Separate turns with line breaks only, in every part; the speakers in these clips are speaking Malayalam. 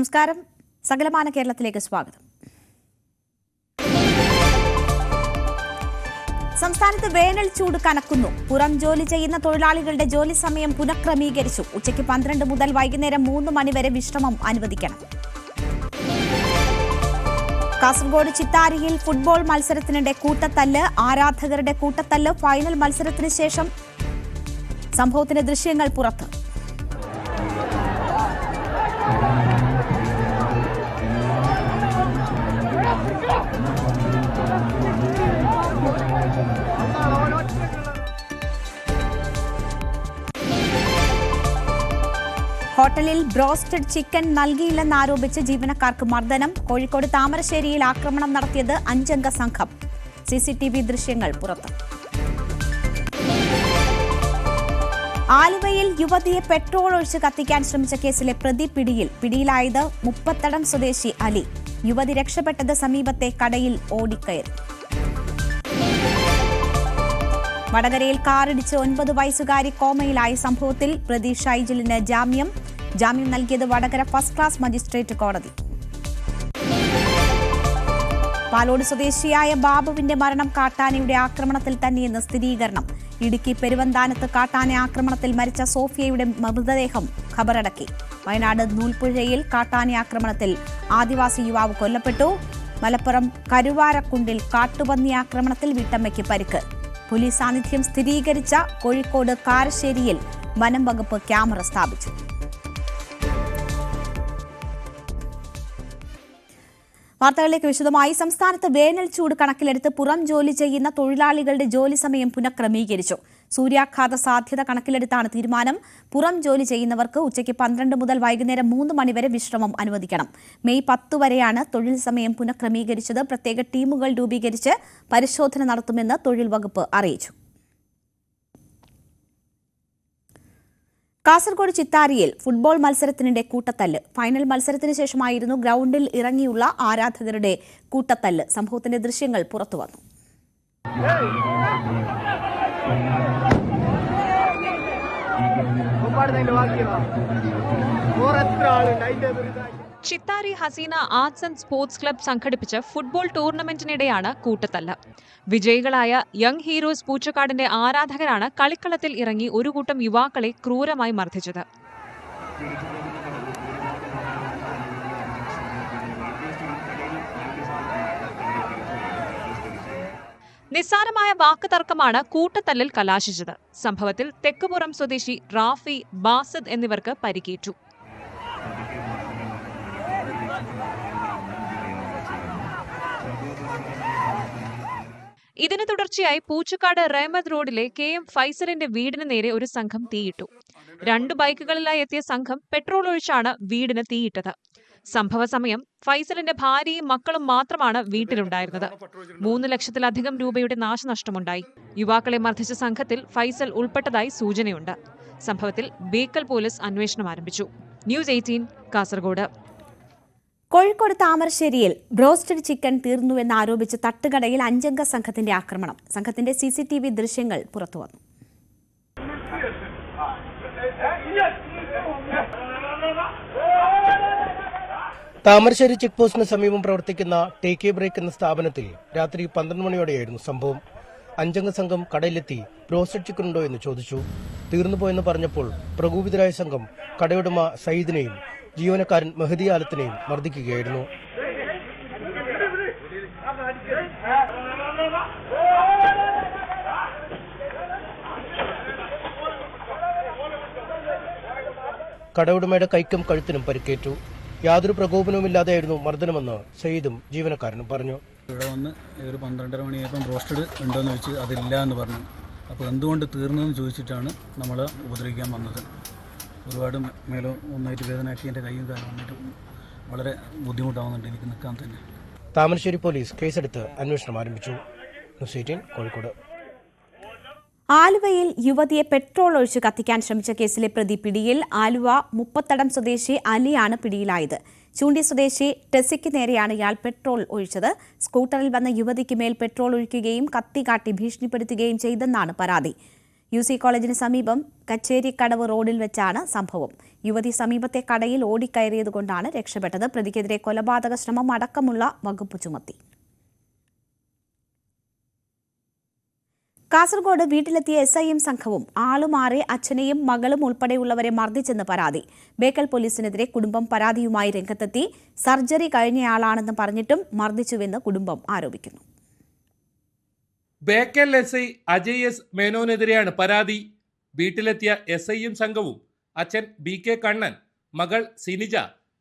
നമസ്കാരം. സകലമാന കേരളത്തിലേക്ക് സ്വാഗതം. സംസ്ഥാനത്ത് വേനൽ ചൂട് കനക്കുന്നു. പുറം ജോലി ചെയ്യുന്ന തൊഴിലാളികളുടെ ജോലി സമയം പുനഃക്രമീകരിച്ചു. ഉച്ചയ്ക്ക് 12 മുതൽ വൈകുന്നേരം 3 മണി വരെ വിശ്രമം അനുവദിക്കണം. കാസർഗോഡ് ചിത്താരിയിൽ ഫുട്ബോൾ മത്സരത്തിനിടെ കൂട്ടത്തല്ല്. ആരാധകരുടെ കൂട്ടത്തല്ല്. ഫൈനൽ മത്സരത്തിന് ശേഷം സംഭവത്തിന്റെ ദൃശ്യങ്ങൾ പുറത്ത്. ഹോട്ടലിൽ ബ്രോസ്റ്റഡ് ചിക്കൻ നൽകിയില്ലെന്നാരോപിച്ച് ജീവനക്കാർക്ക് മർദ്ദനം. കോഴിക്കോട് താമരശ്ശേരിയിൽ ആക്രമണം നടത്തിയത് 5 അംഗ സംഘം. CCTV ദൃശ്യങ്ങൾ പുറത്ത്. ആലുവയിൽ യുവതിയെ പെട്രോൾ ഒഴിച്ച് കത്തിക്കാൻ ശ്രമിച്ച കേസിലെ പ്രതി പിടിയിലായത് മുപ്പത്തടം സ്വദേശി അലി. യുവതി രക്ഷപ്പെട്ടത് സമീപത്തെ കടയിൽ ഓടിക്കയറി. വടകരയിൽ കാറിടിച്ച് 9 വയസ്സുകാരി കോമയിലായ സംഭവത്തിൽ പ്രതി ഷൈജിലിന് ജാമ്യം നൽകിയത് വടകര ഫസ്റ്റ് ക്ലാസ് മജിസ്ട്രേറ്റ് കോടതി. പാലോട് സ്വദേശിയായ ബാബുവിന്റെ മരണം കാട്ടാനയുടെ ആക്രമണത്തിൽ തന്നെയെന്ന് സ്ഥിരീകരണം. ഇടുക്കി പെരുവന്താനത്ത് കാട്ടാന ആക്രമണത്തിൽ മരിച്ച സോഫിയയുടെ മൃതദേഹം ഖബറടക്കി. വയനാട് നൂൽപ്പുഴയിൽ കാട്ടാന ആക്രമണത്തിൽ ആദിവാസി യുവാവ് കൊല്ലപ്പെട്ടു. മലപ്പുറം കരുവാരക്കുണ്ടിൽ കാട്ടുപന്നി ആക്രമണത്തിൽ വീട്ടമ്മയ്ക്ക് പരിക്ക്. പോലീസ് സാന്നിധ്യം സ്ഥിരീകരിച്ച കോഴിക്കോട് കാരശ്ശേരിയിൽ വനം വകുപ്പ് ക്യാമറ സ്ഥാപിച്ചു. വാർത്തകളിലേക്ക് വിശദമായി. സംസ്ഥാനത്ത് വേനൽ ചൂട് കണക്കിലെടുത്ത് പുറം ജോലി ചെയ്യുന്ന തൊഴിലാളികളുടെ ജോലി സമയം പുനഃക്രമീകരിച്ചു. സൂര്യാഘാത സാധ്യത കണക്കിലെടുത്താണ് തീരുമാനം. പുറം ജോലി ചെയ്യുന്നവർക്ക് ഉച്ചയ്ക്ക് 12 മുതൽ വൈകുന്നേരം 3 മണി വരെ വിശ്രമം അനുവദിക്കണം. മെയ് 10 വരെയാണ് തൊഴിൽ സമയം പുനഃക്രമീകരിച്ചത്. പ്രത്യേക ടീമുകൾ രൂപീകരിച്ച് പരിശോധന നടത്തുമെന്ന് തൊഴിൽ വകുപ്പ് അറിയിച്ചു. കാസർഗോഡ് ചിത്താരിയിൽ ഫുട്ബോൾ മത്സരത്തിനിടെ കൂട്ടത്തല്ല്. ഫൈനൽ മത്സരത്തിന് ശേഷമായിരുന്നു ഗ്രൗണ്ടിൽ ഇറങ്ങിയുള്ള ആരാധകരുടെ കൂട്ടത്തല്ല്. സംഭവത്തിന്റെ ദൃശ്യങ്ങൾ പുറത്തുവന്നു.
Chittari Haseena arts and sports club സംഘടിപ്പിച്ച ഫുട്ബോൾ ടൂർണമെന്റിനിടെയാണ് കൂട്ടത്തല്ല്. വിജയികളായ യങ് ഹീറോസ് പൂച്ചക്കാടിന്റെ ആരാധകരാണ് കളിക്കളത്തിൽ ഇറങ്ങി ഒരു കൂട്ടം യുവാക്കളെ ക്രൂരമായി മർദ്ദിച്ചത്. നിസ്സാരമായ വാക്കുതർക്കമാണ് കൂട്ടത്തല്ലിൽ കലാശിച്ചത്. സംഭവത്തിൽ തെക്കുപുറം സ്വദേശി റാഫി, ബാസിദ് എന്നിവർക്ക് പരിക്കേറ്റു. ഇതിന് തുടർച്ചയായി പൂച്ചക്കാട് റഹ്മത്ത് റോഡിലെ KM ഫൈസലിന്റെ വീടിന് നേരെ ഒരു സംഘം തീയിട്ടു. 2 ബൈക്കുകളിലായി എത്തിയ സംഘം പെട്രോൾ ഒഴിച്ചാണ് വീടിന് തീയിട്ടത്. സംഭവ സമയം ഫൈസലിന്റെ ഭാര്യയും മക്കളും മാത്രമാണ് വീട്ടിലുണ്ടായിരുന്നത്. 3 ലക്ഷത്തിലധികം രൂപയുടെ നാശനഷ്ടമുണ്ടായി. യുവാക്കളെ മർദ്ദിച്ച സംഘത്തിൽ ഫൈസൽ ഉൾപ്പെട്ടതായി സൂചനയുണ്ട്. സംഭവത്തിൽ ബേക്കൽ പോലീസ് അന്വേഷണം ആരംഭിച്ചു. ന്യൂസ് 18 കാസർഗോഡ്.
കോഴിക്കോട് താമരശ്ശേരിയിൽ ബ്രോസ്റ്റഡ് ചിക്കൻ തീർന്നുവെന്നാരോപിച്ച് തട്ടുകടയിൽ 5 അംഗ സംഘത്തിന്റെ ആക്രമണം. സംഘത്തിന്റെ CCTV ദൃശ്യങ്ങൾ പുറത്തുവന്നു.
താമരശ്ശേരി ചെക്ക് പോസ്റ്റിന് സമീപം പ്രവർത്തിക്കുന്ന ടേക്ക് എ ബ്രേക്ക് എന്ന സ്ഥാപനത്തിൽ രാത്രി 12 മണിയോടെയായിരുന്നു സംഭവം. 5 അംഗ സംഘം കടയിലെത്തി ബ്രോസ്റ്റഡ് ചിക്കൻ ഉണ്ടോ എന്ന് ചോദിച്ചു. തീർന്നുപോയെന്ന് പറഞ്ഞപ്പോൾ പ്രകോപിതരായ സംഘം കടയുടമ സയ്യിദിനെയും ജീവനക്കാരൻ മെഹദി ആലത്തിനെയും മർദ്ദിക്കുകയായിരുന്നു. കടയുടമയുടെ കൈക്കും കഴുത്തിനും പരിക്കേറ്റു. യാതൊരു പ്രകോപനവുമില്ലാതെയായിരുന്നു മർദ്ദനമെന്ന് സയ്യിദും ജീവനക്കാരനും പറഞ്ഞു.
ഇവിടെ വന്ന് ഒരു 12:30 മണിയായപ്പം ബ്രോസ്റ്റഡ് ഉണ്ടോയെന്ന് ചോദിച്ച് അതില്ല എന്ന് പറഞ്ഞു. അപ്പോൾ എന്തുകൊണ്ട് തീർന്നതെന്ന് ചോദിച്ചിട്ടാണ് നമ്മൾ ഉപദ്രവിക്കാൻ വന്നത്. ഒരുപാട് മേലോ ഒന്നായിട്ട് വേദനയാക്കി എൻ്റെ കൈയും കാലും വന്നിട്ട് വളരെ ബുദ്ധിമുട്ടാവുന്നുണ്ട് എനിക്ക് നിൽക്കാൻ തന്നെ.
താമരശ്ശേരി പോലീസ് കേസെടുത്ത് അന്വേഷണം ആരംഭിച്ചു. ന്യൂസ് 18 കോഴിക്കോട്.
ആലുവയിൽ യുവതിയെ പെട്രോൾ ഒഴിച്ച് കത്തിക്കാൻ ശ്രമിച്ച കേസിലെ പ്രതി പിടിയിൽ. ആലുവ മുപ്പത്തടം സ്വദേശി അലിയാണ് പിടിയിലായത്. ചൂണ്ടി സ്വദേശി ടെസിക്ക് നേരെയാണ് ഇയാൾ പെട്രോൾ ഒഴിച്ചത്. സ്കൂട്ടറിൽ വന്ന യുവതിക്ക് മേൽ പെട്രോൾ ഒഴിക്കുകയും കത്തി കാട്ടി ഭീഷണിപ്പെടുത്തുകയും ചെയ്തെന്നാണ് പരാതി. UC കോളേജിന് സമീപം കച്ചേരിക്കടവ് റോഡിൽ വെച്ചാണ് സംഭവം. യുവതി സമീപത്തെ കടയിൽ ഓടിക്കയറിയതുകൊണ്ടാണ് രക്ഷപ്പെട്ടത്. പ്രതിക്കെതിരെ കൊലപാതക ശ്രമം അടക്കമുള്ള വകുപ്പ് ചുമത്തി. കാസർഗോഡ് വീട്ടിലെത്തിയ SIM സംഘവും ആളുമാറി അച്ഛനെയും മകളും ഉൾപ്പെടെയുള്ളവരെ മർദ്ദിച്ചെന്ന് പരാതി. ബേക്കൽ പോലീസിനെതിരെ കുടുംബം പരാതിയുമായി രംഗത്തെത്തി. സർജറി കഴിഞ്ഞയാളാണെന്ന് പറഞ്ഞിട്ടും മർദ്ദിച്ചുവെന്ന് കുടുംബം ആരോപിക്കുന്നു.
ബേക്കൽ SI അജയ് S മേനോനെതിരെയാണ് പരാതി. വീട്ടിലെത്തിയ SIM സംഘവും അച്ഛൻ BK കണ്ണൻ, മകൾ സിനിജ,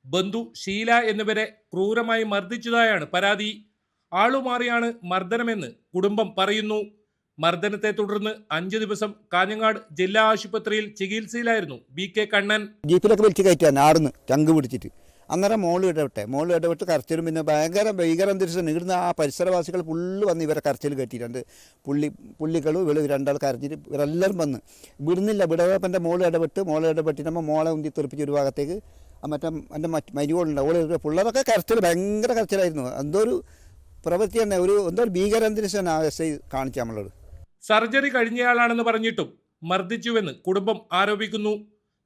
ബന്ധു ഷീല എന്നിവരെ ക്രൂരമായി മർദ്ദിച്ചതായാണ് പരാതി. ആളുമാറിയാണ് മർദ്ദനമെന്ന് കുടുംബം പറയുന്നു. മർദ്ദനത്തെ തുടർന്ന് 5 ദിവസം കാഞ്ഞങ്ങാട് ജില്ലാ ആശുപത്രിയിൽ ചികിത്സയിലായിരുന്നു BK കണ്ണൻ.
ജീപ്പിലൊക്കെ വലിച്ചു കയറ്റാൻ ആടുന്ന് ചങ്ക് പിടിച്ചിട്ട് അന്നേരം മോള് ഇടപെട്ട് കരച്ചിലും പിന്നെ ഭീകര അന്തരീക്ഷം ഇവിടുന്ന് ആ പരിസരവാസികൾ ഫുള്ള് വന്ന് ഇവരെ കരച്ചിൽ കയറ്റിയിട്ടുണ്ട്. പുള്ളികളും ഇവള് രണ്ടാൾ കരച്ചിട്ട് ഇവരെല്ലാവരും വന്ന് വിടുന്നില്ല. വിടവപ്പൻ്റെ മോള് ഇടപെട്ടിട്ട് മോളെ ഉന്തി തെറിപ്പിച്ച് ഒരു ഭാഗത്തേക്ക് എൻ്റെ മരുവോളുണ്ട് ഓള് പിള്ളേരൊക്കെ കരച്ചിൽ ഭയങ്കര കരച്ചിലായിരുന്നു. എന്തോ ഒരു പ്രവൃത്തി തന്നെ എന്തോ ഒരു ഭീകര അന്തരീക്ഷമാണ് ആ SI കാണിച്ച നമ്മളോട്.
സർജറി കഴിഞ്ഞയാളാണെന്ന് പറഞ്ഞിട്ടും മർദ്ദിച്ചുവെന്ന് കുടുംബം ആരോപിക്കുന്നു.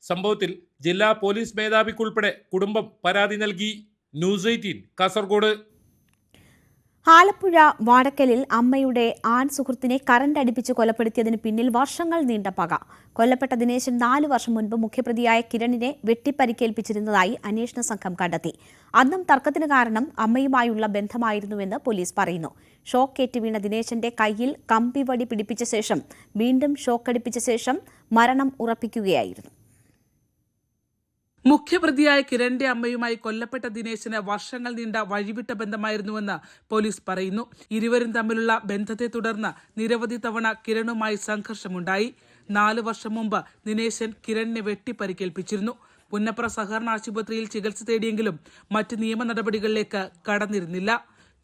സംഭവത്തിൽ ജില്ലാ പോലീസ് മേധാവിക്കുൾപ്പെടെ കുടുംബം പരാതി നൽകി. ന്യൂസ് 18 കാസർഗോഡ്.
ആലപ്പുഴ വാടക്കലിൽ അമ്മയുടെ ആൺ സുഹൃത്തിനെ കറണ്ട് അടിപ്പിച്ച് കൊലപ്പെടുത്തിയതിന് പിന്നിൽ വർഷങ്ങൾ നീണ്ട പക. കൊല്ലപ്പെട്ട ദിനേശൻ 4 വർഷം മുൻപ് മുഖ്യപ്രതിയായ കിരണിനെ വെട്ടിപ്പരിക്കേൽപ്പിച്ചിരുന്നതായി അന്വേഷണ സംഘം കണ്ടെത്തി. അന്നും തർക്കത്തിന് കാരണം അമ്മയുമായുള്ള ബന്ധമായിരുന്നുവെന്ന് പോലീസ് പറയുന്നു. ഷോക്കേറ്റ് വീണ ദിനേശന്റെ കയ്യിൽ കമ്പിവടി പിടിപ്പിച്ച ശേഷം വീണ്ടും ഷോക്കടിപ്പിച്ച ശേഷം മരണം ഉറപ്പിക്കുകയായിരുന്നു.
മുഖ്യപ്രതിയായ കിരണിന്റെ അമ്മയുമായി കൊല്ലപ്പെട്ട ദിനേശന് വർഷങ്ങൾ നീണ്ട വഴിവിട്ട ബന്ധമായിരുന്നുവെന്ന് പോലീസ് പറയുന്നു. ഇരുവരും തമ്മിലുള്ള ബന്ധത്തെ തുടർന്ന് നിരവധി തവണ കിരണുമായി സംഘർഷമുണ്ടായി. 4 വർഷം മുമ്പ് ദിനേശൻ കിരണിനെ വെട്ടിപ്പരിക്കേൽപ്പിച്ചിരുന്നു. പുന്നപ്ര സഹകരണ ആശുപത്രിയിൽ ചികിത്സ തേടിയെങ്കിലും മറ്റ് നിയമ നടപടികളിലേക്ക് കടന്നിരുന്നില്ല.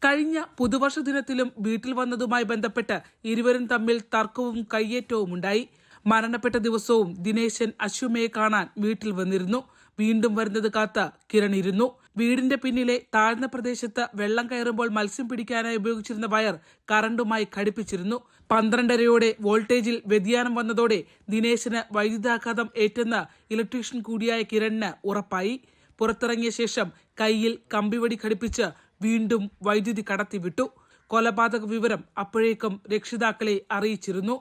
കഴിഞ്ഞ പുതുവർഷ ദിനത്തിലും വീട്ടിൽ വന്നതുമായി ബന്ധപ്പെട്ട് ഇരുവരും തമ്മിൽ തർക്കവും കയ്യേറ്റവും ഉണ്ടായി. മരണപ്പെട്ട ദിവസവും ദിനേശൻ അശ്വമയെ കാണാൻ വീട്ടിൽ വന്നിരുന്നു. വീണ്ടും വരുന്നത് കാത്ത് കിരൺ ഇരുന്നു. വീടിന്റെ പിന്നിലെ താഴ്ന്ന പ്രദേശത്ത് വെള്ളം കയറുമ്പോൾ മത്സ്യം പിടിക്കാനായി ഉപയോഗിച്ചിരുന്ന വയർ കറണ്ടുമായി ഘടിപ്പിച്ചിരുന്നു. 12:30 വോൾട്ടേജിൽ വ്യതിയാനം വന്നതോടെ ദിനേശന് വൈദ്യുതാഘാതം ഏറ്റെന്ന് ഇലക്ട്രീഷ്യൻ കൂടിയായ കിരണിന് ഉറപ്പായി. പുറത്തിറങ്ങിയ ശേഷം കയ്യിൽ കമ്പിവടി ഘടിപ്പിച്ച് വീണ്ടും വൈദ്യുതി കടത്തിവിട്ടു. കൊലപാതക വിവരം അപ്പോഴേക്കും രക്ഷിതാക്കളെ അറിയിച്ചിരുന്നു.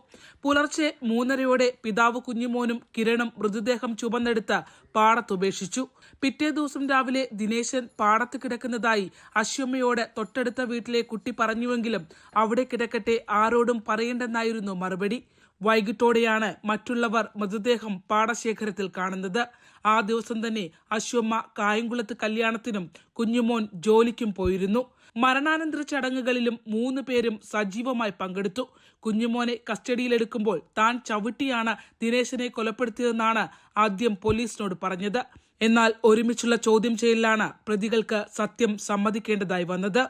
പുലർച്ചെ 3:30 പിതാവ് കുഞ്ഞുമോനും കിരണും മൃതദേഹം ചുമന്നെടുത്ത് പാടത്തുപേക്ഷിച്ചു. പിറ്റേ ദിവസം രാവിലെ ദിനേശൻ പാടത്ത് കിടക്കുന്നതായി അശ്വമ്മയോട് തൊട്ടടുത്ത വീട്ടിലെ കുട്ടി പറഞ്ഞുവെങ്കിലും അവിടെ കിടക്കട്ടെ, ആരോടും പറയേണ്ടെന്നായിരുന്നു മറുപടി. വൈകിട്ടോടെയാണ് മറ്റുള്ളവർ മൃതദേഹം പാടശേഖരത്തിൽ കാണുന്നത്. ആ ദിവസം തന്നെ അശ്വമ്മ കായംകുളത്ത് കല്യാണത്തിനും കുഞ്ഞുമോൻ ജോലിക്കും പോയിരുന്നു. മരണാനന്തര ചടങ്ങുകളിലും 3 പേരും സജീവമായി പങ്കെടുത്തു. കുഞ്ഞുമോനെ കസ്റ്റഡിയിലെടുക്കുമ്പോൾ താൻ ചവിട്ടിയാണ് ദിനേശനെ കൊലപ്പെടുത്തിയതെന്നാണ് ആദ്യം പോലീസിനോട് പറഞ്ഞത്. എന്നാൽ ഒരുമിച്ചുള്ള ചോദ്യം ചെയ്യലിലാണ് പ്രതികൾക്ക് സത്യം സമ്മതിക്കേണ്ടതായി വന്നത്.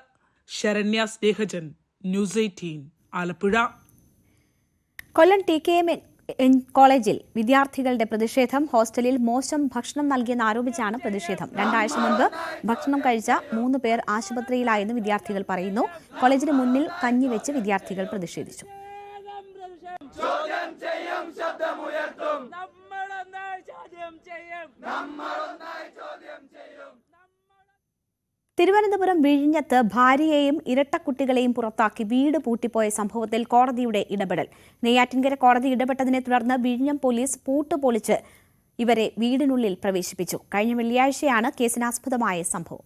ശരണ്യ സ്നേഹജൻ, ന്യൂസ് 18 ആലപ്പുഴ.
കൊല്ലം TKM കോളേജിൽ വിദ്യാർത്ഥികളുടെ പ്രതിഷേധം. ഹോസ്റ്റലിൽ മോശം ഭക്ഷണം നൽകിയെന്ന് ആരോപിച്ചാണ് പ്രതിഷേധം. 2 ആഴ്ച മുൻപ് ഭക്ഷണം കഴിച്ച 3 പേർ ആശുപത്രിയിലായെന്ന് വിദ്യാർത്ഥികൾ പറയുന്നു. കോളേജിന് മുന്നിൽ കഞ്ഞിവെച്ച് വിദ്യാർത്ഥികൾ പ്രതിഷേധിച്ചു. തിരുവനന്തപുരം വിഴിഞ്ഞത്ത് ഭാര്യയെയും ഇരട്ടക്കുട്ടികളെയും പുറത്താക്കി വീട് പൂട്ടിപ്പോയ സംഭവത്തിൽ കോടതിയുടെ ഇടപെടൽ. നെയ്യാറ്റിൻകര കോടതി ഇടപെട്ടതിനെ തുടർന്ന് വിഴിഞ്ഞം പോലീസ് പൂട്ട് പൊളിച്ച് ഇവരെ വീടിനുള്ളിൽ പ്രവേശിപ്പിച്ചു. കഴിഞ്ഞ വെള്ളിയാഴ്ചയാണ് കേസിനാസ്പദമായ സംഭവം.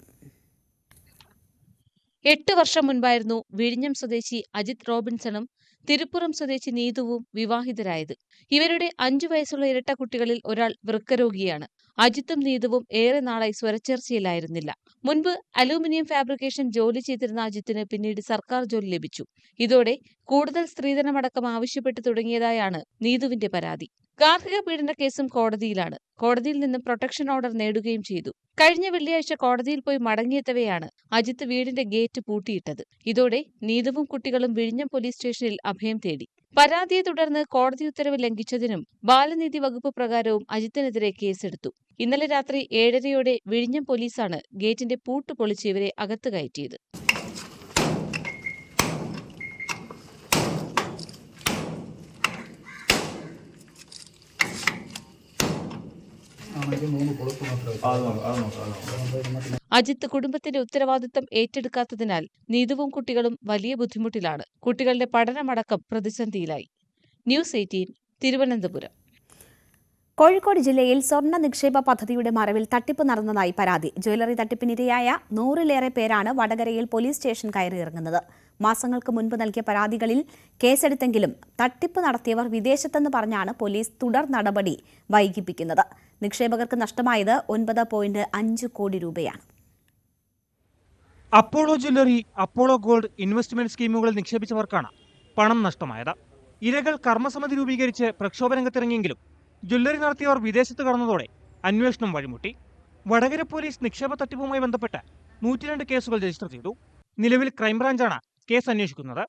8 വർഷം മുൻപായിരുന്നു വിഴിഞ്ഞം സ്വദേശി അജിത് റോബിൻസണും തിരുപ്പുറം സ്വദേശി നീതുവും വിവാഹിതരായത്. ഇവരുടെ 5 വയസ്സുള്ള ഇരട്ടക്കുട്ടികളിൽ ഒരാൾ വൃക്കരോഗിയാണ്. അജിത്തും നീതുവും ഏറെ നാളായി സ്വരച്ചേർച്ചയിലായിരുന്നില്ല. മുൻപ് അലൂമിനിയം ഫാബ്രിക്കേഷൻ ജോലി ചെയ്തിരുന്ന അജിത്തിന് പിന്നീട് സർക്കാർ ജോലി ലഭിച്ചു. ഇതോടെ കൂടുതൽ സ്ത്രീധനമടക്കം ആവശ്യപ്പെട്ടു തുടങ്ങിയതായാണ് നീതുവിന്റെ പരാതി. ഗാർഹിക പീഡന കേസും കോടതിയിലാണ്. കോടതിയിൽ നിന്നും പ്രൊട്ടക്ഷൻ ഓർഡർ നേടുകയും ചെയ്തു. കഴിഞ്ഞ വെള്ളിയാഴ്ച കോടതിയിൽ പോയി മടങ്ങിയെത്തവെയാണ് അജിത്ത് വീടിന്റെ ഗേറ്റ് പൂട്ടിയിട്ടത്. ഇതോടെ നീതുവും കുട്ടികളും വിഴിഞ്ഞം പോലീസ് സ്റ്റേഷനിൽ അഭയം തേടി. പരാതിയെ തുടർന്ന് കോടതി ഉത്തരവ് ലംഘിച്ചതിനും ബാലനീതി വകുപ്പ് പ്രകാരവും അജിത്തിനെതിരെ കേസെടുത്തു. ഇന്നലെ രാത്രി 7:30 വിഴിഞ്ഞം പോലീസാണ് ഗേറ്റിന്റെ പൂട്ട് പൊളിച്ച് ഇവരെ അകത്ത് കയറ്റിയത്. അജിത്ത് കുടുംബത്തിന്റെ ഉത്തരവാദിത്തം ഏറ്റെടുക്കാത്തതിനാൽ നീതുവും കുട്ടികളും വലിയ ബുദ്ധിമുട്ടിലാണ്. കുട്ടികളുടെ പഠനമടക്കം പ്രതിസന്ധിയിലായി. ന്യൂസ് 18 തിരുവനന്തപുരം.
കോഴിക്കോട് ജില്ലയിൽ സ്വർണ്ണ നിക്ഷേപ പദ്ധതിയുടെ മറവിൽ തട്ടിപ്പ് നടന്നതായി പരാതി. ജ്വല്ലറി തട്ടിപ്പിനിരയായ 100-ലേറെ പേരാണ് വടകരയിൽ പോലീസ് സ്റ്റേഷൻ കയറിയിറങ്ങുന്നത്. മാസങ്ങൾക്ക് മുൻപ് നൽകിയ പരാതികളിൽ കേസെടുത്തെങ്കിലും തട്ടിപ്പ് നടത്തിയവർ വിദേശത്തെന്ന് പറഞ്ഞാണ് പോലീസ് തുടർ നടപടി വൈകിപ്പിക്കുന്നത്. നിക്ഷേപകർക്ക് നഷ്ടമായത് 9.5 കോടി രൂപയാണ്.
Apollo jewellery, Apollo gold investment സ്കീമുകളിൽ നിക്ഷേപിച്ചവർക്കാണ് പണം നഷ്ടമായത്. ഇരകൾ കർമ്മസമിതി രൂപീകരിച്ച് പ്രക്ഷോഭരംഗത്തിറങ്ങിയെങ്കിലും ജ്വല്ലറി നടത്തിയവർ വിദേശത്ത് കടന്നതോടെ അന്വേഷണം വഴിമുട്ടി. വടകര പോലീസ് നിക്ഷേപ തട്ടിപ്പുമായി ബന്ധപ്പെട്ട് 102 കേസുകൾ രജിസ്റ്റർ ചെയ്തു. നിലവിൽ ക്രൈംബ്രാഞ്ചാണ് കേസ് അന്വേഷിക്കുന്നത്.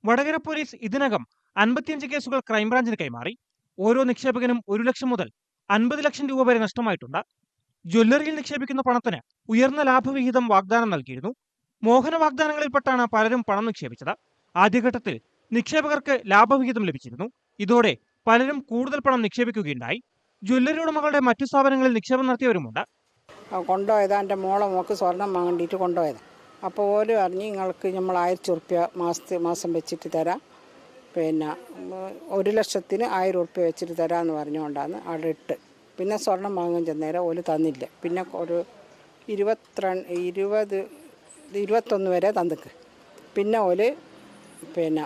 വടകര പോലീസ് ഇതിനകം 55 കേസുകൾ ക്രൈംബ്രാഞ്ചിന് കൈമാറി. ഓരോ നിക്ഷേപകനും 1 ലക്ഷം മുതൽ 50 ലക്ഷം രൂപ വരെ നഷ്ടമായിട്ടുണ്ട്. ജ്വല്ലറിയിൽ നിക്ഷേപിക്കുന്ന പണത്തിന് ഉയർന്ന ലാഭവിഹിതം വാഗ്ദാനം നൽകിയിരുന്നു. മോഹന വാഗ്ദാനങ്ങളിൽപ്പെട്ടാണ് പലരും പണം നിക്ഷേപിച്ചത്. ആദ്യഘട്ടത്തിൽ നിക്ഷേപകർക്ക് ലാഭവിഹിതം ലഭിച്ചിരുന്നു. ഇതോടെ പലരും കൂടുതൽ പണം നിക്ഷേപിക്കുകയുണ്ടായി. ജ്വല്ലറി ഉടമകളുടെ മറ്റു സ്ഥാപനങ്ങളിൽ നിക്ഷേപം നടത്തിയവരുമുണ്ട്.
കൊണ്ടുപോയതാ എൻ്റെ മോളെ മോക്ക് സ്വർണം വാങ്ങേണ്ടിയിട്ട് കൊണ്ടുപോയത്. അപ്പോൾ ഓരോ അറിഞ്ഞ് നിങ്ങൾക്ക് നമ്മൾ 1000 ഉറുപ്പ്യ മാസം വെച്ചിട്ട് തരാം, പിന്നെ 1 ലക്ഷത്തിന് 1000 ഉറുപ്പ്യ വെച്ചിട്ട് തരാമെന്ന് പറഞ്ഞുകൊണ്ടാണ് അവിടെ ഇട്ട്. പിന്നെ സ്വർണം വാങ്ങാൻ ചെന്നേരം ഓല് തന്നില്ല. പിന്നെ ഒരു 21 വരെ തന്നിക്ക്. പിന്നെ ഓല് പിന്നെ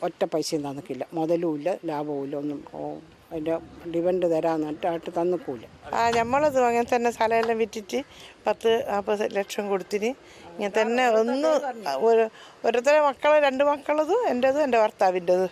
ഒറ്റ പൈസയും തന്നിക്കില്ല, മുതലും ഇല്ല ലാഭവും ഇല്ല, ഒന്നും അതിൻ്റെ ഡിവൻഡ് തരാമെന്ന് പറഞ്ഞിട്ട് തന്നിക്കൂല.
നമ്മളത് അങ്ങനെ തന്നെ സ്ഥലമെല്ലാം വിറ്റിട്ട് 10-40 ലക്ഷം കൊടുത്തിന്. ഇങ്ങനെ തന്നെ ഒന്നും ഓരോരുത്തരെ മക്കളെ 2 മക്കളതും എൻ്റെതും എൻ്റെ ഭർത്താവിൻ്റെത്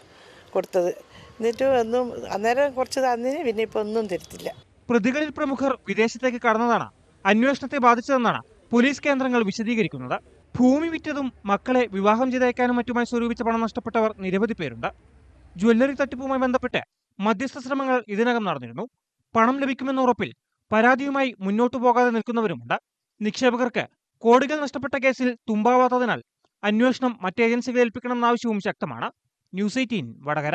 കൊടുത്തത്. എന്നിട്ട് ഒന്നും അന്നേരം കുറച്ച് തന്നിന്, പിന്നെ ഇപ്പോൾ ഒന്നും തരത്തില്ല.
പ്രതികളിൽ പ്രമുഖർ വിദേശത്തേക്ക് കടന്നതാണ് അന്വേഷണത്തെ ബാധിച്ചതെന്നാണ് പോലീസ് കേന്ദ്രങ്ങൾ വിശദീകരിക്കുന്നത്. ഭൂമി വിറ്റതും മക്കളെ വിവാഹം ചെയ്തയക്കാനും മറ്റുമായി സ്വരൂപിച്ച പണം നഷ്ടപ്പെട്ടവർ നിരവധി പേരുണ്ട്. ജ്വല്ലറി തട്ടിപ്പുമായി ബന്ധപ്പെട്ട് മധ്യസ്ഥ ശ്രമങ്ങൾ ഇതിനകം നടന്നിരുന്നു. പണം ലഭിക്കുമെന്ന ഉറപ്പിൽ പരാതിയുമായി മുന്നോട്ടു പോകാതെ നിൽക്കുന്നവരുമുണ്ട്. നിക്ഷേപകർക്ക് കോടികൾ നഷ്ടപ്പെട്ട കേസിൽ തുമ്പാവാത്തതിനാൽ അന്വേഷണം മറ്റ് ഏജൻസികളെ ഏൽപ്പിക്കണമെന്ന ആവശ്യവും ശക്തമാണ്. ന്യൂസ് 18 വടകര.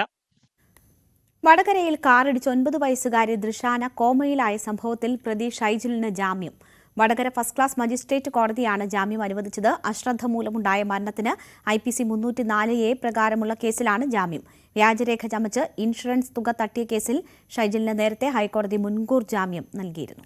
വടകരയിൽ കാറിടിച്ച് 9 വയസ്സുകാരി ദൃശാന കോമയിലായ സംഭവത്തിൽ പ്രതി ഷൈജിലിന് ജാമ്യം. വടകര ഫസ്റ്റ് ക്ലാസ് മജിസ്ട്രേറ്റ് കോടതിയാണ് ജാമ്യം അനുവദിച്ചത്. അശ്രദ്ധ മൂലമുണ്ടായ മരണത്തിന് IPC 304A പ്രകാരമുള്ള കേസിലാണ് ജാമ്യം. വ്യാജരേഖ ചമച്ച് ഇൻഷുറൻസ് തുക തട്ടിയ കേസിൽ ഷൈജിലിന് നേരത്തെ ഹൈക്കോടതി മുൻകൂർ ജാമ്യം നൽകിയിരുന്നു.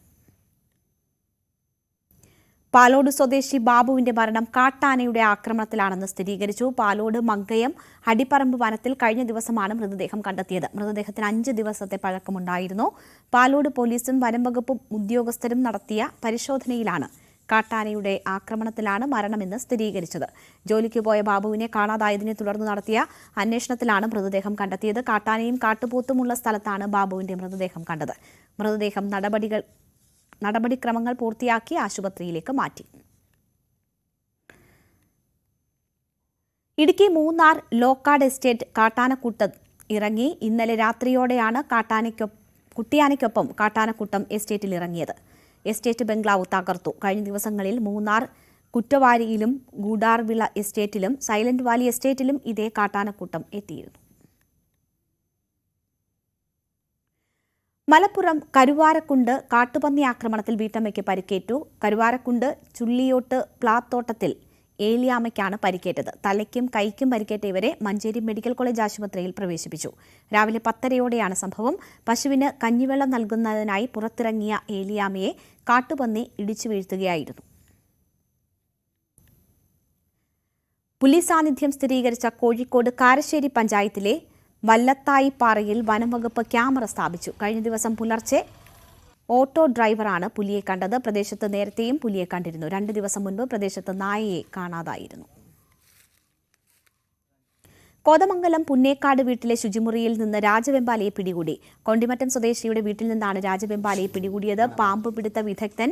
പാലോട് സ്വദേശി ബാബുവിന്റെ മരണം കാട്ടാനയുടെ ആക്രമണത്തിലാണെന്ന് സ്ഥിരീകരിച്ചു. പാലോട് മങ്കയം അടിപ്പറമ്പ് വനത്തിൽ കഴിഞ്ഞ ദിവസമാണ് മൃതദേഹം കണ്ടെത്തിയത്. മൃതദേഹത്തിന് 5 ദിവസത്തെ പഴക്കമുണ്ടായിരുന്നു. പാലോട് പോലീസും വനംവകുപ്പും ഉദ്യോഗസ്ഥരും നടത്തിയ പരിശോധനയിലാണ് കാട്ടാനയുടെ ആക്രമണത്തിലാണ് മരണമെന്ന് സ്ഥിരീകരിച്ചത്. ജോലിക്ക് പോയ ബാബുവിനെ കാണാതായതിനെ തുടർന്ന് നടത്തിയ അന്വേഷണത്തിലാണ് മൃതദേഹം കണ്ടെത്തിയത്. കാട്ടാനയും കാട്ടുപോത്തുമുള്ള സ്ഥലത്താണ് ബാബുവിന്റെ മൃതദേഹം കണ്ടത്. മൃതദേഹം നടപടിക്രമങ്ങൾ പൂർത്തിയാക്കി ആശുപത്രിയിലേക്ക് മാറ്റി. ഇടുക്കി മൂന്നാർ ലോക്കാട് എസ്റ്റേറ്റ് കാട്ടാനക്കൂട്ടം ഇറങ്ങി. ഇന്നലെ രാത്രിയോടെയാണ് കുട്ടിയാനയ്ക്കൊപ്പം കാട്ടാനക്കൂട്ടം എസ്റ്റേറ്റിൽ ഇറങ്ങിയത്. എസ്റ്റേറ്റ് ബംഗ്ലാവ് തകർത്തു. കഴിഞ്ഞ ദിവസങ്ങളിൽ മൂന്നാർ കുറ്റവാരിയിലും ഗൂഡാർവിള എസ്റ്റേറ്റിലും സൈലന്റ് വാലി എസ്റ്റേറ്റിലും ഇതേ കാട്ടാനക്കൂട്ടം എത്തിയിരുന്നു. മലപ്പുറം കരുവാരക്കുണ്ട് കാട്ടുപന്നി ആക്രമണത്തിൽ വീട്ടമ്മയ്ക്ക് പരിക്കേറ്റു. കരുവാരക്കുണ്ട് ചുള്ളിയോട്ട് പ്ലാത്തോട്ടത്തിൽ ഏലിയാമ്മയ്ക്കാണ് പരിക്കേറ്റത്. തലയ്ക്കും കൈക്കും പരിക്കേറ്റ ഇവരെ മഞ്ചേരി മെഡിക്കൽ കോളേജ് ആശുപത്രിയിൽ പ്രവേശിപ്പിച്ചു. രാവിലെ 10:30 സംഭവം. പശുവിന് കഞ്ഞിവെള്ളം നൽകുന്നതിനായി പുറത്തിറങ്ങിയ ഏലിയാമ്മയെ കാട്ടുപന്നി ഇടിച്ചു വീഴ്ത്തുകയായിരുന്നു. പുലി സാന്നിധ്യം സ്ഥിരീകരിച്ച കോഴിക്കോട് കാരശ്ശേരി പഞ്ചായത്തിലെ വല്ലത്തായിപ്പാറയിൽ വനംവകുപ്പ് ക്യാമറ സ്ഥാപിച്ചു. കഴിഞ്ഞ ദിവസം പുലർച്ചെ ഓട്ടോ ഡ്രൈവറാണ് പുലിയെ കണ്ടത്. പ്രദേശത്ത് നേരത്തെയും പുലിയെ കണ്ടിരുന്നു. 2 ദിവസം മുൻപ് പ്രദേശത്ത് നായയെ കാണാതായിരുന്നു. കോതമംഗലം പുന്നേക്കാട് വീട്ടിലെ ശുചിമുറിയിൽ നിന്ന് രാജവെമ്പാലയെ പിടികൂടി. കൊണ്ടിമറ്റം സ്വദേശിയുടെ വീട്ടിൽ നിന്നാണ് രാജവെമ്പാലയെ പിടികൂടിയത്. പാമ്പ് പിടുത്ത വിദഗ്ധൻ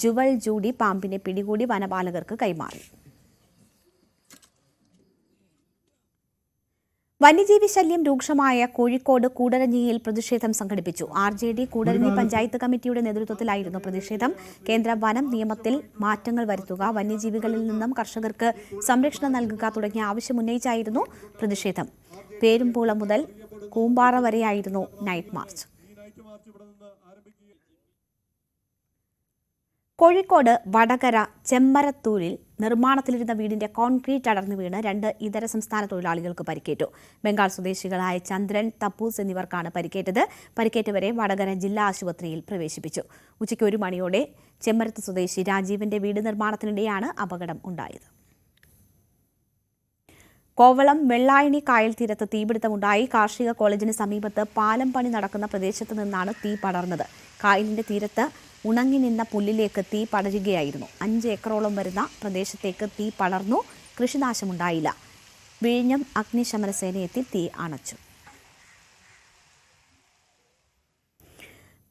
ജുവൽ ജൂഡി പാമ്പിനെ പിടികൂടി വനപാലകർക്ക് കൈമാറി. വന്യജീവി ശല്യം രൂക്ഷമായ കോഴിക്കോട് കൂടരഞ്ഞിയിൽ പ്രതിഷേധം സംഘടിപ്പിച്ചു. RJD കൂടരഞ്ഞി പഞ്ചായത്ത് കമ്മിറ്റിയുടെ നേതൃത്വത്തിലായിരുന്നു പ്രതിഷേധം. കേന്ദ്ര വനം നിയമത്തിൽ മാറ്റങ്ങൾ വരുത്തുക, വന്യജീവികളിൽ നിന്നും കർഷകർക്ക് സംരക്ഷണം നൽകുക തുടങ്ങിയ ആവശ്യമുന്നയിച്ചായിരുന്നു പ്രതിഷേധം. പേരുംപൂള മുതൽ കൂമ്പാറ വരെയായിരുന്നു നൈറ്റ് മാർച്ച്. കോഴിക്കോട് വടകര ചെമ്മരത്തൂരിൽ നിർമ്മാണത്തിലിരുന്ന വീടിന്റെ കോൺക്രീറ്റ് അടർന്നു വീണ് 2 ഇതര സംസ്ഥാന തൊഴിലാളികൾക്ക് പരിക്കേറ്റു. ബംഗാൾ സ്വദേശികളായ ചന്ദ്രൻ, തപ്പൂസ് എന്നിവർക്കാണ് പരിക്കേറ്റത്. പരിക്കേറ്റവരെ വടകര ജില്ലാ ആശുപത്രിയിൽ പ്രവേശിപ്പിച്ചു. ഉച്ചയ്ക്ക് 1 മണിയോടെ ചെമ്മരത്ത് സ്വദേശി രാജീവിന്റെ വീട് നിർമ്മാണത്തിനിടെയാണ് അപകടം ഉണ്ടായത്. കോവളം വെള്ളായണി കായൽ തീരത്ത് തീപിടുത്തമുണ്ടായി. കാർഷിക കോളേജിന് സമീപത്ത് പാലം പണി നടക്കുന്ന പ്രദേശത്ത് നിന്നാണ് തീ പടർന്നത്. കായലിന്റെ തീരത്ത് ഉണങ്ങി നിന്ന പുല്ലിലേക്ക് തീ പടരുകയായിരുന്നു. 5 ഏക്കറോളം വരുന്ന പ്രദേശത്തേക്ക് തീ പടർന്നു. കൃഷിനാശമുണ്ടായില്ല. വിഴിഞ്ഞം അഗ്നിശമന സേനയെത്തി തീ അണച്ചു.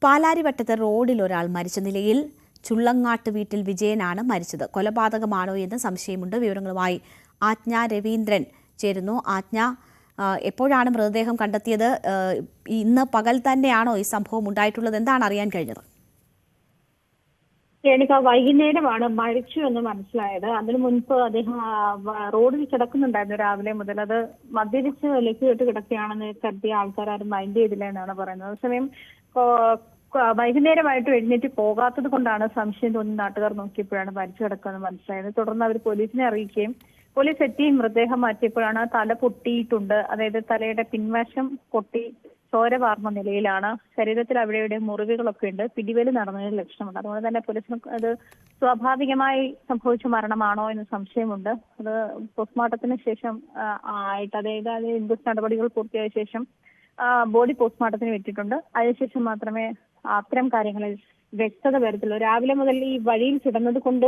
പാലാരിവട്ടത്ത് റോഡിൽ ഒരാൾ മരിച്ച നിലയിൽ. ചുള്ളങ്ങാട്ട് വീട്ടിൽ വിജയനാണ് മരിച്ചത്. കൊലപാതകമാണോ എന്ന് സംശയമുണ്ട്. വിവരങ്ങളുമായി ആജ്ഞ രവീന്ദ്രൻ ചേരുന്നു. ആജ്ഞ, എപ്പോഴാണ് മൃതദേഹം കണ്ടെത്തിയത്? ഇന്ന് പകൽ തന്നെയാണോ ഈ സംഭവം ഉണ്ടായിട്ടുള്ളത്? എന്താണ് അറിയാൻ കഴിഞ്ഞത്?
എനിക്ക് വൈകുന്നേരമാണ് മരിച്ചു എന്ന് മനസ്സിലായത്. അതിനു മുൻപ് അദ്ദേഹം റോഡിൽ കിടക്കുന്നുണ്ടായിരുന്നു രാവിലെ മുതൽ. അത് മദ്യപിച്ച് ലക്കിയിട്ട് കിടക്കുകയാണെന്ന് കരുതിയ ആൾക്കാരും മൈൻഡ് ചെയ്തില്ല എന്നാണ് പറയുന്നത്. അതേസമയം വൈകുന്നേരമായിട്ട് എഴുന്നേറ്റ് പോകാത്തത് കൊണ്ടാണ് സംശയം തോന്നി നാട്ടുകാർ നോക്കിയപ്പോഴാണ് മരിച്ചു കിടക്കുന്നത് മനസ്സിലായത്. തുടർന്ന് അവർ പോലീസിനെ അറിയിക്കുകയും പോലീസ് എത്തി മൃതദേഹം മാറ്റിയപ്പോഴാണ് തല പൊട്ടിയിട്ടുണ്ട്. അതായത് തലയുടെ പിൻവശം പൊട്ടി ചോര വാർന്ന നിലയിലാണ്. ശരീരത്തിൽ അവിടെ മുറിവുകളൊക്കെ ഉണ്ട്. പിടിവേല് നടന്നതിന് ലക്ഷണമുണ്ട്. അതുകൊണ്ട് തന്നെ പോലീസിന് അത് സ്വാഭാവികമായി സംഭവിച്ച മരണമാണോ എന്ന് സംശയമുണ്ട്. അത് പോസ്റ്റ്മോർട്ടത്തിന് ശേഷം ആയിട്ട് അതായത് ഇൻക്വസ്റ്റ് നടപടികൾ പൂർത്തിയായ ശേഷം ബോഡി പോസ്റ്റ്മോർട്ടത്തിന് വിട്ടിട്ടുണ്ട്. അതിനുശേഷം മാത്രമേ അത്തരം കാര്യങ്ങളിൽ വ്യക്തത വരത്തുള്ളൂ. രാവിലെ മുതൽ ഈ വഴിയിൽ കിടന്നത് കൊണ്ട്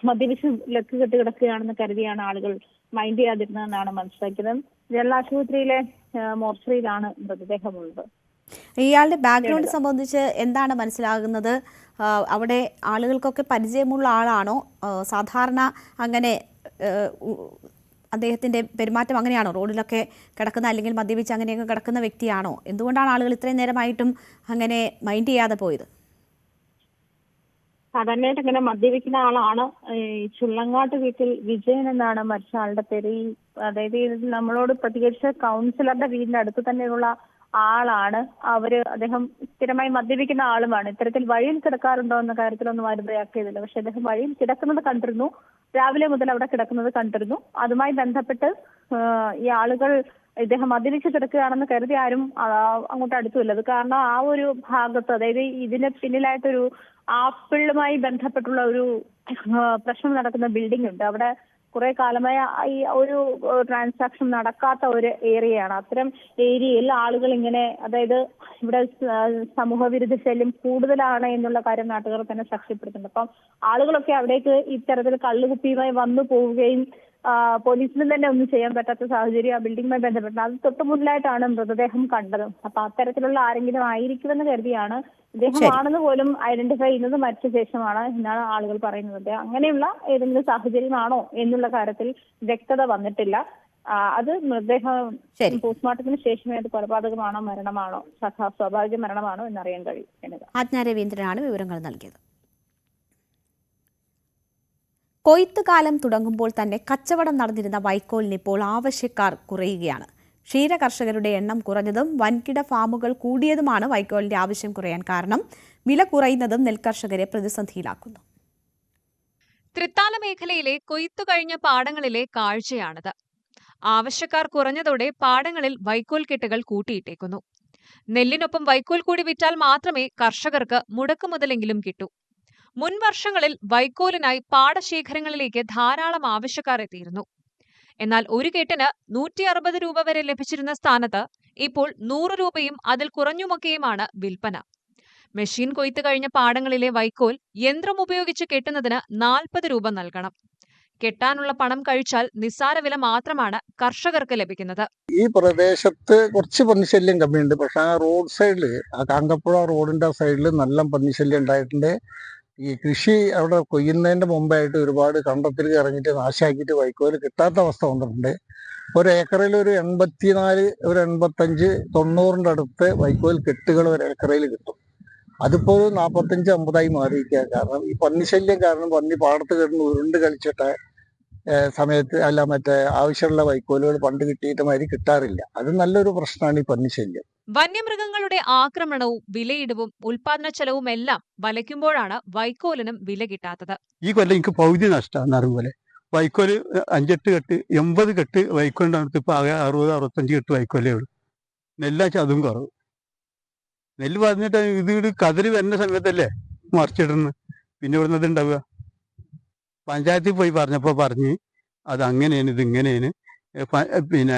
മദ്യപിച്ച് ലക്ക് കെട്ട് കിടക്കുകയാണെന്ന് കരുതിയാണ് ആളുകൾ മൈൻഡ് ചെയ്യാതിരുന്നതെന്നാണ് മനസ്സിലാക്കിയത്. ജില്ലാ ആശുപത്രിയിലെ മോർച്ചറിയിലാണ് മൃതദേഹമുള്ളത്.
ഇയാളുടെ ബാക്ക്ഗ്രൗണ്ട് സംബന്ധിച്ച് എന്താണ് മനസ്സിലാകുന്നത്? അവിടെ ആളുകൾക്കൊക്കെ പരിചയമുള്ള ആളാണോ? സാധാരണ അങ്ങനെ അദ്ദേഹത്തിന്റെ പെരുമാറ്റം അങ്ങനെയാണോ? റോഡിലൊക്കെ കിടക്കുന്ന അല്ലെങ്കിൽ മദ്യപിച്ച് അങ്ങനെയൊക്കെ കിടക്കുന്ന വ്യക്തിയാണോ? എന്തുകൊണ്ടാണ് ആളുകൾ ഇത്രയും നേരമായിട്ടും അങ്ങനെ മൈൻഡ് ചെയ്യാതെ പോയത്?
സാധാരണയായിട്ട് ഇങ്ങനെ മദ്യപിക്കുന്ന ആളാണ്. ഈ ചുള്ളങ്ങാട്ട് വീട്ടിൽ വിജയൻ എന്നാണ് മരിച്ച ആളുടെ പേര്. ഈ അതായത് നമ്മളോട് പ്രതികരിച്ച കൗൺസിലറുടെ വീടിന്റെ അടുത്ത് തന്നെയുള്ള ആളാണ്. അദ്ദേഹം സ്ഥിരമായി മദ്യപിക്കുന്ന ആളുമാണ്. ഇത്തരത്തിൽ വഴിയിൽ കിടക്കാറുണ്ടോ എന്ന കാര്യത്തിലൊന്നും ആരും റിയാക്ട് ചെയ്തില്ല. പക്ഷെ അദ്ദേഹം വഴിയിൽ കിടക്കുന്നത് കണ്ടിരുന്നു. രാവിലെ മുതൽ അവിടെ കിടക്കുന്നത് കണ്ടിരുന്നു. അതുമായി ബന്ധപ്പെട്ട് ഈ ആളുകൾ ഇദ്ദേഹം മദ്യപിച്ച് കിടക്കുകയാണെന്ന് കരുതി ആരും അങ്ങോട്ട് അടുത്തുമില്ല. അത് കാരണം ആ ഒരു ഭാഗത്ത് അതായത് ഇതിന് പിന്നിലായിട്ടൊരു ആപ്പിളുമായി ബന്ധപ്പെട്ടുള്ള ഒരു പ്രശ്നം നടക്കുന്ന ബിൽഡിംഗ് ഉണ്ട്. അവിടെ കുറെ കാലമായി ഈ ഒരു ട്രാൻസാക്ഷൻ നടക്കാത്ത ഒരു ഏരിയയാണ്. അത്തരം ഏരിയയിൽ ആളുകൾ ഇങ്ങനെ അതായത് ഇവിടെ സമൂഹ വിരുദ്ധ ശല്യം കൂടുതലാണ് എന്നുള്ള കാര്യം നാട്ടുകാർ തന്നെ സാക്ഷ്യപ്പെടുത്തുന്നുണ്ട്. അപ്പം ആളുകളൊക്കെ അവിടേക്ക് ഇത്തരത്തിൽ കള്ളുകുപ്പിയുമായി വന്നു പോവുകയും പോലീസിന് തന്നെ ഒന്നും ചെയ്യാൻ പറ്റാത്ത സാഹചര്യം ആ ബിൽഡിങ്ങുമായി ബന്ധപ്പെട്ട് അത് തൊട്ടു മുന്നിലായിട്ടാണ് മൃതദേഹം കണ്ടത്. അപ്പൊ അത്തരത്തിലുള്ള ആരെങ്കിലും ആയിരിക്കുമെന്ന് കരുതിയാണ് ഇദ്ദേഹമാണെന്ന് പോലും ഐഡന്റിഫൈ ചെയ്യുന്നത് മരിച്ച ശേഷമാണ് എന്നാണ് ആളുകൾ പറയുന്നത്. അങ്ങനെയുള്ള ഏതെങ്കിലും സാഹചര്യമാണോ എന്നുള്ള കാര്യത്തിൽ വ്യക്തത വന്നിട്ടില്ല. അത് മൃതദേഹം പോസ്റ്റ്മോർട്ടത്തിന് ശേഷമേ അത് കൊലപാതകമാണോ മരണമാണോ സ്വാഭാവിക മരണമാണോ എന്നറിയാൻ കഴിയും.
ആജ്ഞ രവീന്ദ്രനാണ് വിവരങ്ങൾ നൽകിയത്. കൊയ്ത്തുകാലം തുടങ്ങുമ്പോൾ തന്നെ കച്ചവടം നടന്നിരുന്ന വൈക്കോലിന് ഇപ്പോൾ ആവശ്യക്കാർ കുറയുകയാണ്. ക്ഷീര കർഷകരുടെ എണ്ണം കുറഞ്ഞതും വൻകിട ഫാമുകൾ കൂടിയതുമാണ് വൈക്കോലിന്റെ ആവശ്യം കുറയാൻ കാരണം. വില കുറയുന്നതും നെൽകർഷകരെ പ്രതിസന്ധിയിലാക്കുന്നു.
തൃത്താല മേഖലയിലെ കൊയ്ത്തു കഴിഞ്ഞ പാടങ്ങളിലെ കാഴ്ചയാണിത്. ആവശ്യക്കാർ കുറഞ്ഞതോടെ പാടങ്ങളിൽ വൈക്കോൽ കെട്ടുകൾ കൂട്ടിയിട്ടേക്കുന്നു. നെല്ലിനൊപ്പം വൈക്കോൽ കൂടി വിറ്റാൽ മാത്രമേ കർഷകർക്ക് മുടക്കുമുതലെങ്കിലും കിട്ടൂ. മുൻ വർഷങ്ങളിൽ വൈക്കോലിനായി പാടശേഖരങ്ങളിലേക്ക് ധാരാളം ആവശ്യക്കാർ എത്തിയിരുന്നു. എന്നാൽ ഒരു കെട്ടിന് 160 രൂപ വരെ ലഭിച്ചിരുന്ന സ്ഥാനത്ത് ഇപ്പോൾ 100 രൂപയും അതിൽ കുറഞ്ഞുമൊക്കെയുമാണ് വിൽപ്പന. മെഷീൻ കൊയ്ത്ത് കഴിഞ്ഞ പാടങ്ങളിലെ വൈക്കോൽ യന്ത്രം ഉപയോഗിച്ച് കെട്ടുന്നതിന് 40 രൂപ നൽകണം. കെട്ടാനുള്ള പണം കഴിച്ചാൽ നിസ്സാര വില മാത്രമാണ് കർഷകർക്ക് ലഭിക്കുന്നത്.
ഈ പ്രദേശത്ത് കുറച്ച് പന്നിശല്യം കമ്മിയുണ്ട്. പക്ഷെ ആ റോഡ് സൈഡില് ആ കാങ്കപ്പുഴ റോഡിന്റെ സൈഡിൽ നല്ല പന്നിശല്യം ഉണ്ടായിട്ടുണ്ട്. ഈ കൃഷി അവിടെ കൊയ്യുന്നതിന്റെ മുമ്പായിട്ട് ഒരുപാട് കണ്ടത്തിൽ ഇറങ്ങിയിട്ട് നാശാക്കിയിട്ട് വൈക്കോല് കിട്ടാത്ത അവസ്ഥ വന്നിട്ടുണ്ട്. ഒരു ഏക്കറിൽ ഒരു 84, ഒരു 85, 90 അടുത്ത് വൈക്കോൽ കെട്ടുകൾ ഒരു ഏക്കറയിൽ കിട്ടും. അതിപ്പോ 45-50 മാറിയിരിക്കുക. കാരണം ഈ പന്നിശല്യം കാരണം പന്നി പാടത്ത് കിടന്ന് ഉരുണ്ട് കളിച്ചിട്ട് സമയത്ത് മറ്റേ ആവശ്യമുള്ള വൈക്കോലുകൾ പണ്ട് കിട്ടിയിട്ട് മാതിരി കിട്ടാറില്ല. അത് നല്ലൊരു പ്രശ്നമാണ് ഈ പന്നിശല്യം.
വന്യമൃഗങ്ങളുടെ ആക്രമണവും വിലയിടിവും ഉൽപാദനച്ചെലവും എല്ലാം വലയ്ക്കുമ്പോഴാണ് വൈക്കോലിനും വില കിട്ടാത്തത്.
ഈ കൊല്ലം എനിക്ക് പകുതി നഷ്ടമാണ് അതുപോലെ. വൈക്കോല് 5-8 കെട്ട് 80 കെട്ട് വൈക്കോലിൻ്റെ ഇപ്പോൾ ആകെ 60-65 കെട്ട് വൈക്കോലേ ഉള്ളൂ. നെല്ലാച്ച അതും കുറവ്. നെല്ല് പറഞ്ഞിട്ട് ഇത് കതിര് വരുന്ന സമയത്തല്ലേ മറിച്ചിടുന്നത്. പിന്നെ ഇവിടുന്ന് ഇത് ഉണ്ടാവുക. പഞ്ചായത്തിൽ പോയി പറഞ്ഞപ്പോൾ പറഞ്ഞ് അത് അങ്ങനെയാണ് ഇതിങ്ങനെയാണ്, പിന്നെ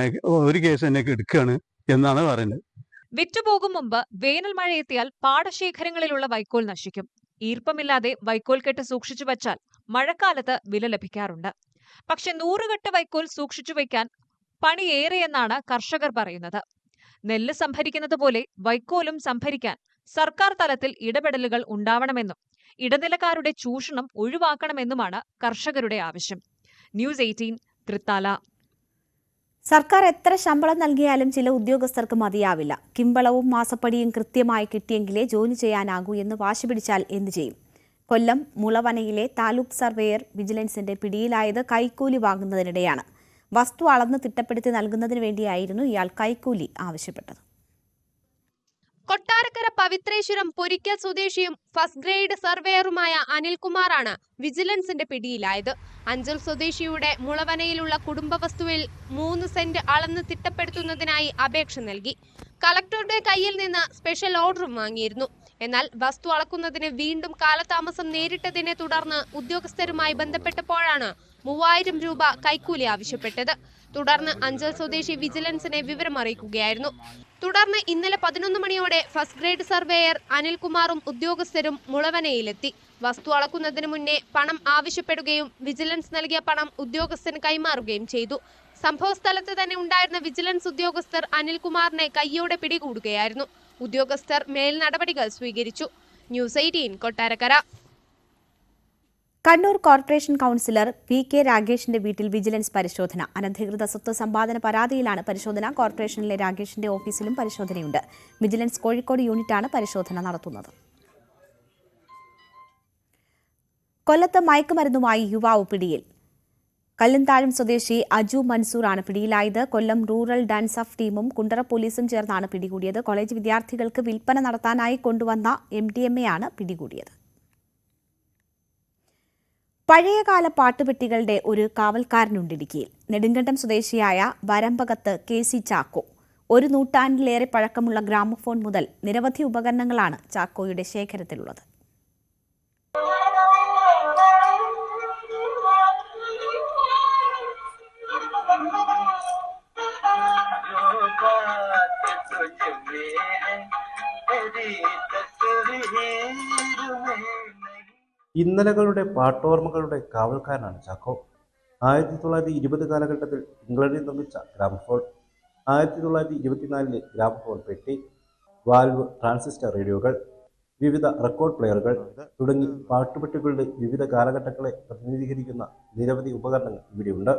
ഒരു കേസ് തന്നെ എടുക്കുകയാണ് എന്നാണ് പറയുന്നത്.
വിറ്റുപോകും മുമ്പ് വേനൽ മഴ എത്തിയാൽ പാടശേഖരങ്ങളിലുള്ള വൈക്കോൽ നശിക്കും. ഈർപ്പമില്ലാതെ വൈക്കോൽ കെട്ട് സൂക്ഷിച്ചു വച്ചാൽ മഴക്കാലത്ത് വില ലഭിക്കാറുണ്ട്. പക്ഷെ 100 കെട്ട് വൈക്കോൽ സൂക്ഷിച്ചു വയ്ക്കാൻ പണിയേറെയെന്നാണ് കർഷകർ പറയുന്നത്. നെല്ല് സംഭരിക്കുന്നത് പോലെ വൈക്കോലും സംഭരിക്കാൻ സർക്കാർ തലത്തിൽ ഇടപെടലുകൾ ഉണ്ടാവണമെന്നും ഇടനിലക്കാരുടെ ചൂഷണം ഒഴിവാക്കണമെന്നുമാണ് കർഷകരുടെ ആവശ്യം. ന്യൂസ് 18 തൃത്താല.
സർക്കാർ എത്ര ശമ്പളം നൽകിയാലും ചില ഉദ്യോഗസ്ഥർക്ക് മതിയാവില്ല. കിമ്പളവും മാസപ്പടിയും കൃത്യമായി കിട്ടിയെങ്കിലേ ജോലി ചെയ്യാനാകൂ എന്ന് വാശി പിടിച്ചാൽ എന്തു ചെയ്യും? കൊല്ലം മുളവനയിലെ താലൂക്ക് സർവേയർ വിജിലൻസിന്റെ പിടിയിലായത് കൈക്കൂലി വാങ്ങുന്നതിനിടെയാണ്. വസ്തു അളന്ന് തിട്ടപ്പെടുത്തി നൽകുന്നതിന് വേണ്ടിയായിരുന്നു ഇയാൾ കൈക്കൂലി ആവശ്യപ്പെട്ടത്.
കൊട്ടാരക്കര പവിത്രേശ്വരം പൊരിക്കൽ സ്വദേശിയും ഫസ്റ്റ് ഗ്രേഡ് സർവേയറുമായ അനിൽകുമാറാണ് വിജിലൻസിന്റെ പിടിയിലായത്. അഞ്ചൽ സ്വദേശിയുടെ മുളവനയിലുള്ള കുടുംബവസ്തുവിൽ 3 സെന്റ് അളന്ന് തിട്ടപ്പെടുത്തുന്നതിനായി അപേക്ഷ നൽകി. കളക്ടറുടെ കയ്യിൽ നിന്ന് സ്പെഷ്യൽ ഓർഡറും വാങ്ങിയിരുന്നു. എന്നാൽ വസ്തു അളക്കുന്നതിന് വീണ്ടും കാലതാമസം നേരിട്ടതിനെ തുടർന്ന് ഉദ്യോഗസ്ഥരുമായി ബന്ധപ്പെട്ടപ്പോഴാണ് 3000 രൂപ കൈക്കൂലി ആവശ്യപ്പെട്ടത്. തുടർന്ന് അഞ്ചൽ സ്വദേശി വിജിലൻസിനെ വിവരമറിയിക്കുകയായിരുന്നു. തുടർന്ന് ഇന്നലെ 11 മണിയോടെ ഫസ്റ്റ് ഗ്രേഡ് സർവേയർ അനിൽകുമാറും ഉദ്യോഗസ്ഥരും മുളവനയിലെത്തി. വസ്തു അളക്കുന്നതിന് മുന്നേ പണം ആവശ്യപ്പെടുകയും വിജിലൻസ് നൽകിയ പണം ഉദ്യോഗസ്ഥന് കൈമാറുകയും ചെയ്തു. സംഭവസ്ഥലത്ത് തന്നെ ഉണ്ടായിരുന്ന വിജിലൻസ് ഉദ്യോഗസ്ഥർ അനിൽകുമാറിനെ കയ്യോടെ പിടികൂടുകയായിരുന്നു. ഉദ്യോഗസ്ഥർ മേൽ നടപടികൾ സ്വീകരിച്ചു. News 18 Kottarakkara.
Kannur corporation councillor P K. രാഗേഷിന്റെ വീട്ടിൽ വിജിലൻസ് പരിശോധന. അനധികൃത സ്വത്ത് സമ്പാദന പരാതിയിലാണ് പരിശോധന. കോർപ്പറേഷനിലെ രാഗേഷിന്റെ ഓഫീസിലും പരിശോധനയുണ്ട്. വിജിലൻസ് കോഴിക്കോട് യൂണിറ്റാണ് പരിശോധന നടത്തുന്നത്. കൊല്ലത്ത് മയക്കുമരുന്നുമായി യുവാവ് പിടിയിൽ. കല്ലുംതാഴം സ്വദേശി അജു മൻസൂറാണ് പിടിയിലായത്. കൊല്ലം റൂറൽ ഡാൻസ് ഓഫ് ടീമും കുണ്ടറ പോലീസും ചേർന്നാണ് പിടികൂടിയത്. കോളേജ് വിദ്യാർത്ഥികൾക്ക് വിൽപ്പന നടത്താനായി കൊണ്ടുവന്ന MDMA ആണ് പിടികൂടിയത്. പഴയകാല പാട്ടുപെട്ടികളുടെ ഒരു കാവൽക്കാരനുണ്ട് ഇടുക്കിയിൽ. നെടുങ്കണ്ടം സ്വദേശിയായ വരമ്പകത്ത് KC ചാക്കോ. 1 നൂറ്റാണ്ടിലേറെ പഴക്കമുള്ള ഗ്രാമഫോൺ മുതൽ നിരവധി ഉപകരണങ്ങളാണ് ചാക്കോയുടെ ശേഖരത്തിലുള്ളത്.
ഇന്നലകളുടെ പാട്ടോർമ്മകളുടെ കാവൽക്കാരനാണ് ചാക്കോ. 1920 കാലഘട്ടത്തിൽ ഇംഗ്ലണ്ടിൽ നിർമ്മിച്ച ഗ്രാമഫോൺ, 1924 ഗ്രാമഫോൺ പെട്ടി, വാൽവ് ട്രാൻസിസ്റ്റർ റേഡിയോകൾ, വിവിധ റെക്കോർഡ് പ്ലെയറുകൾ തുടങ്ങി പാട്ടുപെട്ടികളുടെ വിവിധ കാലഘട്ടങ്ങളെ പ്രതിനിധീകരിക്കുന്ന നിരവധി ഉപകരണങ്ങൾ ഇവിടെയുണ്ട്.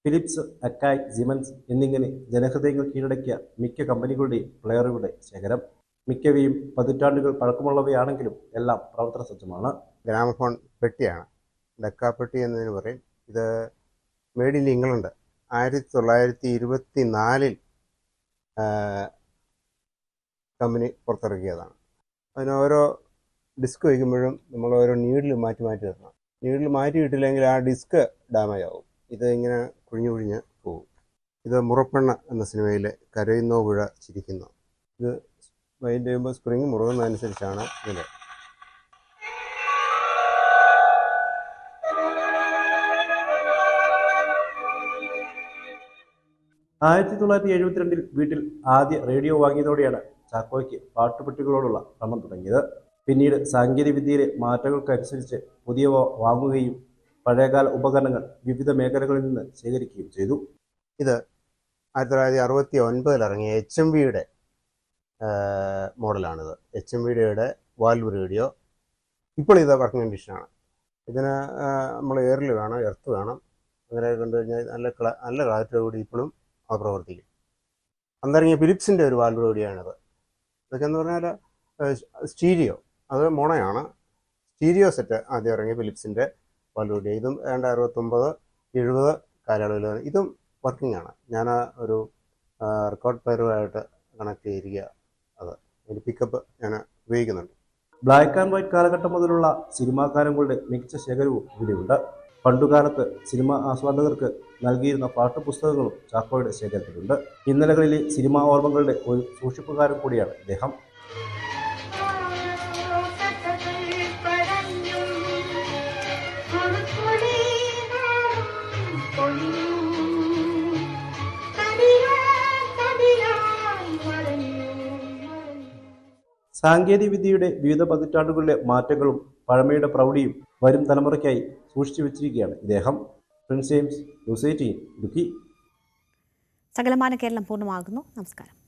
ഫിലിപ്സ്, അക്കായ്, സിമൻസ് എന്നിങ്ങനെ ജനഹൃദയങ്ങൾ കീഴടക്കിയ മിക്ക കമ്പനികളുടെയും പ്ലെയറുകളുടെ ശേഖരം. മിക്കവയും പതിറ്റാണ്ടുകൾ പഴക്കമുള്ളവയാണെങ്കിലും എല്ലാം പ്രവർത്തന സജ്ജമാണ്.
ഗ്രാമഫോൺ പെട്ടിയാണ്, ഡക്കാപ്പെട്ടി എന്നതിന് പറയും. ഇത് മെയ്ഡ് ഇൻ ഇംഗ്ലണ്ട് 1924 കമ്പനി പുറത്തിറക്കിയതാണ്. അതിന് ഓരോ ഡിസ്ക് വയ്ക്കുമ്പോഴും നമ്മൾ ഓരോ നീഡിൽ മാറ്റി തരണം. നീഡിൽ മാറ്റിയിട്ടില്ലെങ്കിൽ ആ ഡിസ്ക് ഡാമേജ് ആവും. ഇത് ഇങ്ങനെ കുഴിഞ്ഞു പോകും. ഇത് മുറപ്പെണ്ണ എന്ന സിനിമയിലെ കരയുന്നോ പുഴ ചിരിക്കുന്നു. ഇത് വൈൻഡ് ചെയ്യുമ്പോൾ സ്പ്രിങ് മുറുകുന്നതനുസരിച്ചാണ് ഇത്.
ആയിരത്തി 1972 വീട്ടിൽ ആദ്യ റേഡിയോ വാങ്ങിയതോടെയാണ് ചാക്കോയ്ക്ക് പാട്ടുപെട്ടികളോടുള്ള ഭ്രമം തുടങ്ങിയത്. പിന്നീട് സാങ്കേതിക വിദ്യയിലെ മാറ്റങ്ങൾക്കനുസരിച്ച് പുതിയവ വാങ്ങുകയും പഴയകാല ഉപകരണങ്ങൾ വിവിധ മേഖലകളിൽ നിന്ന് ശേഖരിക്കുകയും ചെയ്തു.
ഇത് 1969 ഇറങ്ങിയ HMVയുടെ മോഡലാണിത്. HMVയുടെ വാൽവ് റേഡിയോ. ഇപ്പോൾ ഇത് വർക്കിംഗ് കണ്ടീഷനാണ്. ഇതിന് നമ്മൾ എയറിൽ വേണം, എർത്ത് വേണം. അങ്ങനെ കണ്ടു കഴിഞ്ഞാൽ നല്ല കാറ്റോടുകൂടി ഇപ്പോഴും അത് പ്രവർത്തിക്കും. അന്നിറങ്ങിയ ഫിലിപ്സിൻ്റെ ഒരു വാൽവ് റേഡിയോയാണിത്. ഇതൊക്കെ എന്ന് പറഞ്ഞാൽ സ്റ്റീരിയോ, അത് മോണയാണ്. സ്റ്റീരിയോ സെറ്റ് ആദ്യം ഇറങ്ങിയ ഫിലിപ്സിൻ്റെ വാൽവ് റേഡിയോ. ഇതും 69-70 കാലയളവിൽ ഇതും വർക്കിംഗ് ആണ്. ഞാൻ ഒരു റെക്കോർഡ് പ്ലെയറുമായിട്ട് കണക്ട് ചെയ്തിരിക്കുക. അത് ഒരു പിക്കപ്പ് ഞാൻ ഉപയോഗിക്കുന്നുണ്ട്.
ബ്ലാക്ക് ആൻഡ് വൈറ്റ് കാലഘട്ടം മുതലുള്ള സിനിമാ ഗാനങ്ങളുടെ മികച്ച ശേഖരവും ഇവിടെയുണ്ട്. പണ്ടുകാലത്ത് സിനിമാ ആസ്വാദകർക്ക് നൽകിയിരുന്ന പാട്ടുപുസ്തകങ്ങളും ചാക്കോയുടെ ശേഖരത്തിലുണ്ട്. ഇന്നലകളിലെ സിനിമാ ഓർമ്മകളുടെ ഒരു സൂക്ഷിപ്പുകാരൻ കൂടിയാണ് ഇദ്ദേഹം. സാങ്കേതിക വിദ്യയുടെ വിവിധ പതിറ്റാണ്ടുകളിലെ മാറ്റങ്ങളും പഴമയുടെ പ്രൗഢിയും വരും തലമുറയ്ക്കായി സൂക്ഷിച്ചു വെച്ചിരിക്കുകയാണ് ഇദ്ദേഹം. Prince James, news 18, Idukki.
സകലമാന കേരളം പൂർണ്ണമാകുന്നു. നമസ്കാരം.